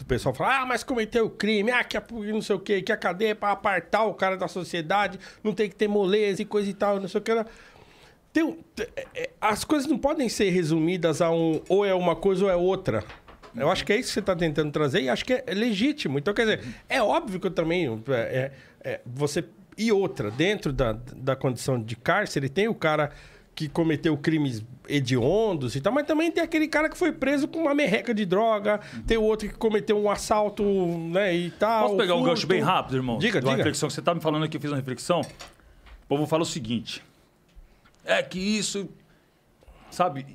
O pessoal fala, mas cometeu crime, que não sei o quê, que a cadeia é pra apartar o cara da sociedade, não tem que ter moleza e coisa e tal, não sei o que. As coisas não podem ser resumidas a ou é uma coisa ou é outra. Eu acho que é isso que você está tentando trazer e acho que é legítimo. Então, quer dizer, é óbvio que eu também... você... E outra, dentro da condição de cárcere, tem o cara que cometeu crimes hediondos e tal, mas também tem aquele cara que foi preso com uma merreca de droga, tem o outro que cometeu um assalto, né, e tal. Posso pegar um gancho bem rápido, irmão? Diga. Uma reflexão que você tá me falando aqui, eu fiz uma reflexão. O povo fala o seguinte, que isso, sabe,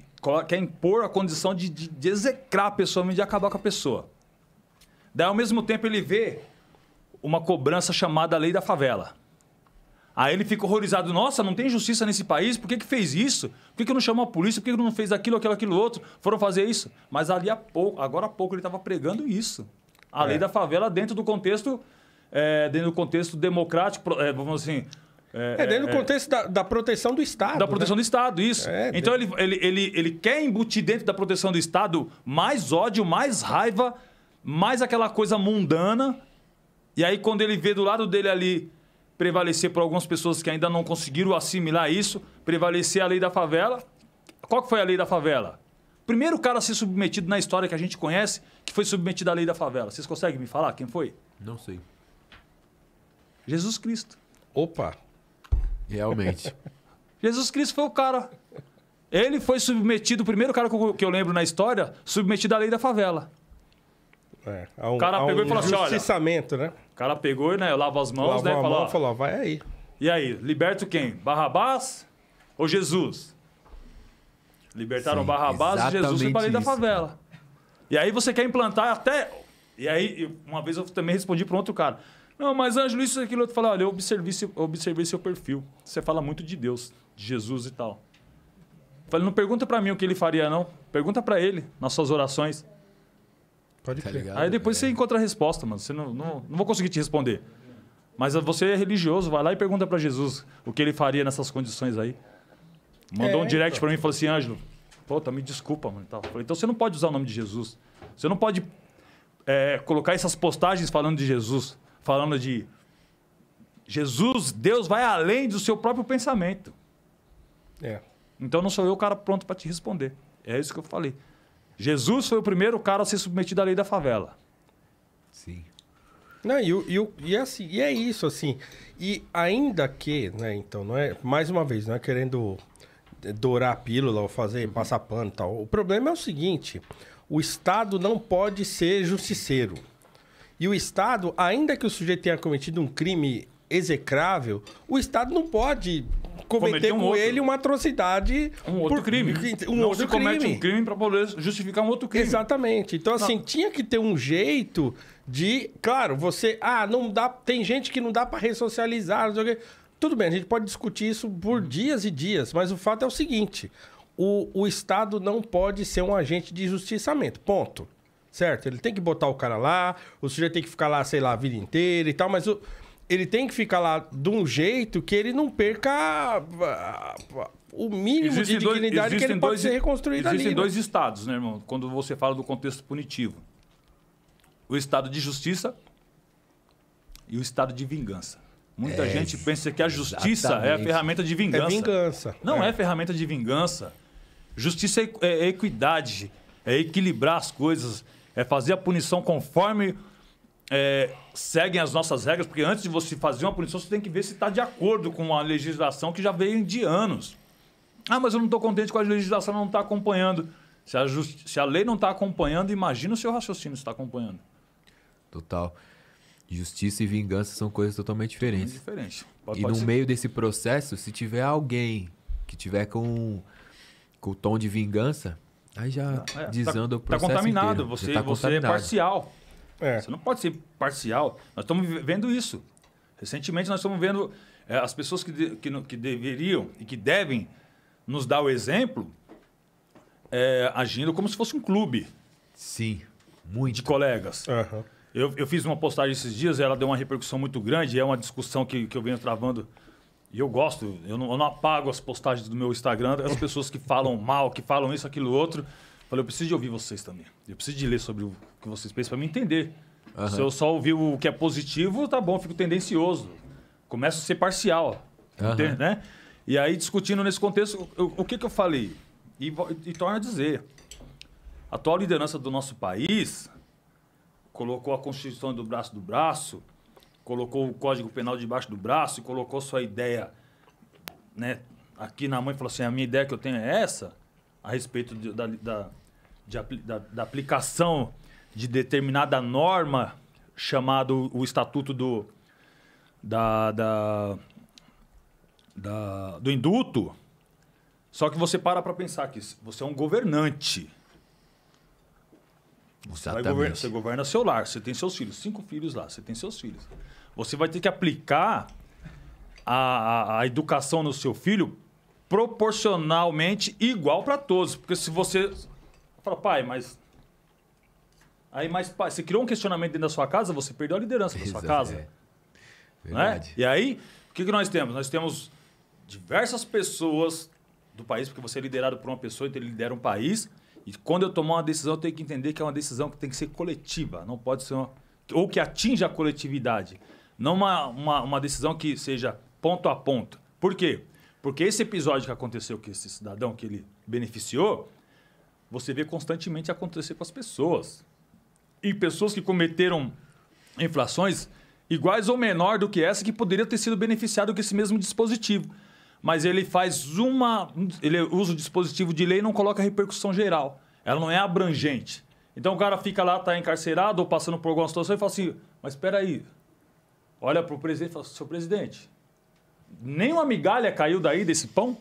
quer impor a condição de execrar a pessoa, de acabar com a pessoa. Daí, ao mesmo tempo, ele vê uma cobrança chamada Lei da Favela. Aí ele fica horrorizado. Nossa, não tem justiça nesse país? Por que fez isso? Por que não chamou a polícia? Por que não fez aquilo outro? Foram fazer isso. Mas agora há pouco ele estava pregando isso. A lei da favela dentro do contexto democrático, vamos assim... dentro do contexto da proteção do Estado. Da proteção do Estado, isso. Então ele quer embutir dentro da proteção do Estado mais ódio, mais raiva, mais aquela coisa mundana. E aí quando ele vê do lado dele ali... prevalecer por algumas pessoas que ainda não conseguiram assimilar isso, prevalecer a lei da favela. Qual que foi a lei da favela? Primeiro cara a ser submetido na história que a gente conhece, que foi submetido à lei da favela. Vocês conseguem me falar quem foi? Não sei. Jesus Cristo. Opa! Realmente. Jesus Cristo foi o cara. Ele foi submetido, o primeiro cara que eu lembro na história, submetido à lei da favela. O cara pegou e falou assim, olha... Justiçamento, né? O cara pegou e lava as mãos, né? Falou, vai aí. E aí, liberta quem? Barrabás ou Jesus? Libertaram Sim, Barrabás e Jesus foi para a lei da favela. Cara. E aí você quer implantar até... E aí, uma vez eu também respondi para outro cara. Não, mas Ângelo, isso e aquilo. Eu falei, olha, eu observei seu perfil. Você fala muito de Deus, de Jesus e tal. Eu falei, não pergunta para mim o que ele faria, não. Pergunta para ele, nas suas orações. Pode crer. Aí depois você encontra a resposta, mano. Você não vou conseguir te responder. Mas você é religioso, vai lá e pergunta para Jesus o que ele faria nessas condições aí. Mandou um direct para mim e falou assim, Ângelo, me desculpa, mano. Eu falei, então você não pode usar o nome de Jesus. Você não pode colocar essas postagens falando de Jesus, falando de Jesus, Deus vai além do seu próprio pensamento. Então não sou eu o cara pronto para te responder. É isso que eu falei. Jesus foi o primeiro cara a ser submetido à lei da favela. Sim. Não, assim, e é isso, assim. E ainda que, né, então, não é, mais uma vez, não é querendo dourar a pílula ou passar pano e tal. O problema é o seguinte, o Estado não pode ser justiceiro. E o Estado, ainda que o sujeito tenha cometido um crime execrável, o Estado não pode cometer com ele uma atrocidade... Um outro crime. Não se comete um crime para poder justificar um outro crime. Exatamente. Então, assim, tinha que ter um jeito de... Claro, você... não dá... Tem gente que não dá para ressocializar, não sei o quê. Tudo bem, a gente pode discutir isso por dias e dias, mas o fato é o seguinte, o Estado não pode ser um agente de justiçamento, ponto. Certo? Ele tem que botar o cara lá, o sujeito tem que ficar lá, sei lá, a vida inteira e tal, mas ele tem que ficar lá de um jeito que ele não perca o mínimo de dignidade que ele pode ser reconstruído ali. Existem dois estados, né, irmão? Quando você fala do contexto punitivo. O estado de justiça e o estado de vingança. Muita gente pensa que a justiça é a ferramenta de vingança. É vingança. Não é ferramenta de vingança. Justiça é equidade, é equilibrar as coisas, é fazer a punição conforme seguem as nossas regras, porque antes de você fazer uma punição, você tem que ver se está de acordo com a legislação que já veio de anos. Mas eu não estou contente com a legislação, não está acompanhando. Se a lei não está acompanhando, imagina o seu raciocínio está acompanhando. Total. Justiça e vingança são coisas totalmente diferentes. Pode no ser. meio desse processo, se tiver alguém que tiver com o tom de vingança, aí já desanda o processo contaminado, inteiro. você contaminado. é parcial. Você não pode ser parcial. Nós estamos vendo isso. Recentemente nós estamos vendo as pessoas que deveriam e que devem nos dar o exemplo agindo como se fosse um clube. Sim, muito. De colegas. Uhum. Eu fiz uma postagem esses dias, ela deu uma repercussão muito grande, é uma discussão que eu venho travando. E eu gosto, eu não apago as postagens do meu Instagram, as pessoas que falam mal, que falam isso, aquilo, outro. Falei, eu preciso de ouvir vocês também. Eu preciso de ler sobre o que vocês pensam para me entender. Se eu só ouvir o que é positivo, tá bom, eu fico tendencioso. Começo a ser parcial. Entende, né? E aí, discutindo nesse contexto, o que eu falei? E torno a dizer. A atual liderança do nosso país colocou a Constituição do braço, colocou o Código Penal debaixo do braço e colocou sua ideia, né, aqui na mão e falou assim, a minha ideia que eu tenho é essa, a respeito da aplicação de determinada norma chamado o Estatuto do Indulto. Só que você para pensar que você é um governante. Você governa seu lar, você tem seus filhos, 5 filhos lá, você tem seus filhos. Você vai ter que aplicar a educação no seu filho proporcionalmente igual para todos. Porque se você fala, pai, mas... Aí, mas pai, você criou um questionamento dentro da sua casa, você perdeu a liderança da sua casa. Verdade. Né? E aí, o que nós temos? Nós temos diversas pessoas do país, porque você é liderado por uma pessoa, então ele lidera um país... E quando eu tomar uma decisão, eu tenho que entender que é uma decisão que tem que ser coletiva. Não pode ser ou que atinja a coletividade. Não uma decisão que seja ponto a ponto. Por quê? Porque esse episódio que aconteceu com esse cidadão que ele beneficiou, você vê constantemente acontecer com as pessoas. E pessoas que cometeram infrações iguais ou menor do que essa, que poderia ter sido beneficiado com esse mesmo dispositivo. Mas ele ele usa o dispositivo de lei e não coloca repercussão geral. Ela não é abrangente. Então o cara fica lá, está encarcerado ou passando por alguma situação e fala assim, mas espera aí, olha para o presidente e fala, seu presidente, nem uma migalha caiu daí desse pão?